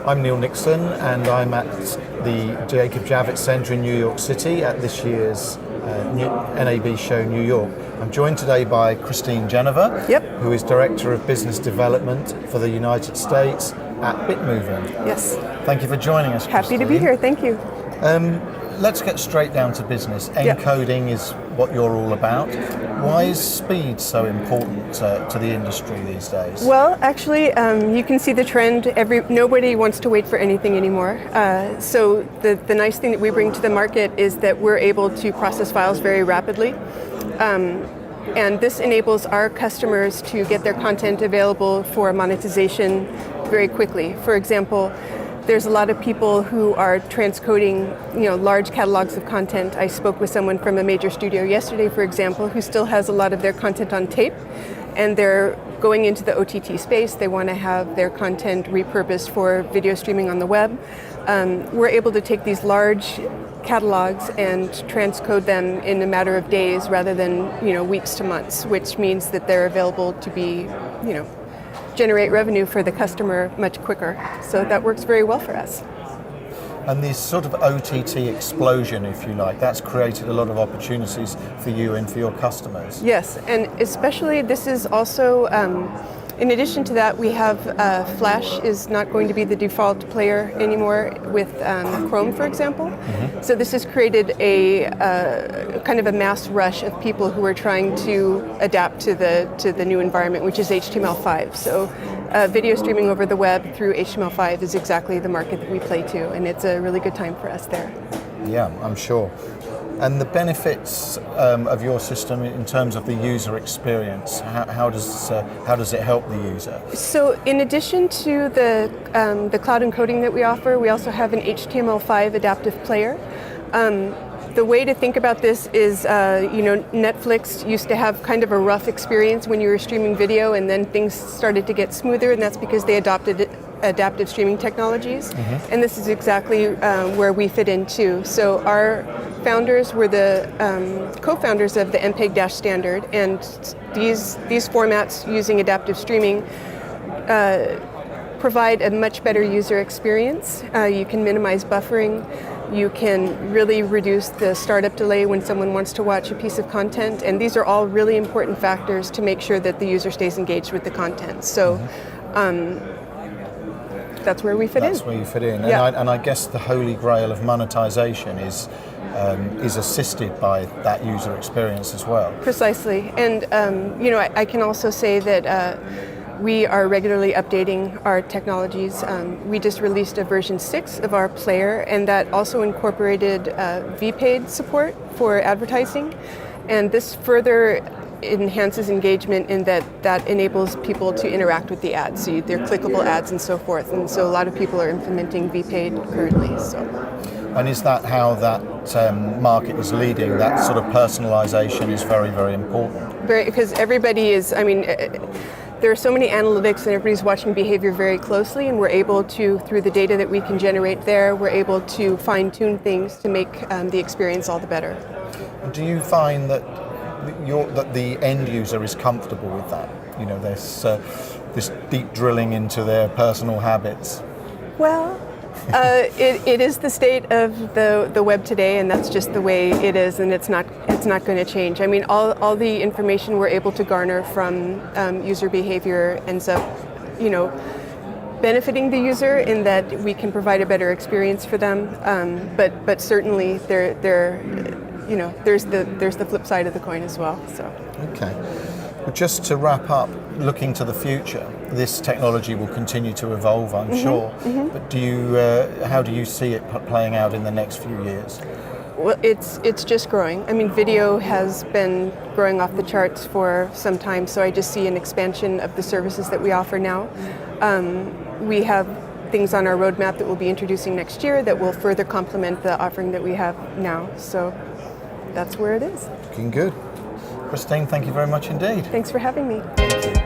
I'm Neil Nixon, and I'm at the Jacob Javits Center in New York City at this year's NAB show, New York. I'm joined today by Christine Genova, who is Director of Business Development for the United States at Bitmovin. Yes. Thank you for joining us, Happy Christine. to be here, thank you. Let's get straight down to business. Encoding is what you're all about. Why is speed so important to the industry these days? Well, actually, you can see the trend. Nobody wants to wait for anything anymore. So the nice thing that we bring to the market is that we're able to process files very rapidly. And this enables our customers to get their content available for monetization very quickly. For example, there's a lot of people who are transcoding, large catalogs of content. I spoke with someone from a major studio yesterday, for example, who still has a lot of their content on tape, and they're going into the OTT space. They want to have their content repurposed for video streaming on the web. We're able to take these large catalogs and transcode them in a matter of days rather than, weeks to months, which means that they're available to be, generate revenue for the customer much quicker. So that works very well for us. And this sort of OTT explosion, if you like, that's created a lot of opportunities for you and for your customers. Yes, and especially this is also, in addition to that, we have Flash is not going to be the default player anymore with Chrome, for example. Mm-hmm. So this has created a kind of a mass rush of people who are trying to adapt to the new environment, which is HTML5. So video streaming over the web through HTML5 is exactly the market that we play to, and it's a really good time for us there. Yeah, I'm sure. And the benefits of your system in terms of the user experience, how does it help the user? So in addition to the cloud encoding that we offer, we also have an HTML5 adaptive player. The way to think about this is, Netflix used to have kind of a rough experience when you were streaming video, and then things started to get smoother, and that's because they adopted adaptive streaming technologies. Mm-hmm. And this is exactly where we fit in too. So our founders were the co-founders of the MPEG- standard, and these formats using adaptive streaming provide a much better user experience. You can minimize buffering. You can really reduce the startup delay when someone wants to watch a piece of content, and these are all really important factors to make sure that the user stays engaged with the content. So. Mm-hmm. That's where we fit in. That's where you fit in. Yeah. And I guess the holy grail of monetization is assisted by that user experience as well. Precisely. And, I can also say that we are regularly updating our technologies. We just released a version 6 of our player, and that also incorporated VPaid support for advertising. And this further enhances engagement in that enables people to interact with the ads. So they're clickable ads and so forth. And so a lot of people are implementing VPaid currently. So. And is that how that market is leading? That sort of personalization is very, very important. Because everybody is, there are so many analytics and everybody's watching behavior very closely, and we're able to, through the data that we can generate there, we're able to fine-tune things to make the experience all the better. Do you find that that the end user is comfortable with that? This deep drilling into their personal habits? Well, it is the state of the web today, and that's just the way it is, and it's not going to change. All the information we're able to garner from user behavior ends up, benefiting the user in that we can provide a better experience for them. But certainly there's the flip side of the coin as well. So. Okay. Well, just to wrap up, looking to the future, this technology will continue to evolve, I'm sure. Mm-hmm. But how do you see it playing out in the next few years? Well, it's just growing. Video has been growing off the charts for some time, so I just see an expansion of the services that we offer now. We have things on our roadmap that we'll be introducing next year that will further complement the offering that we have now. So that's where it is. Looking good. Christine, thank you very much indeed. Thanks for having me. Thank you.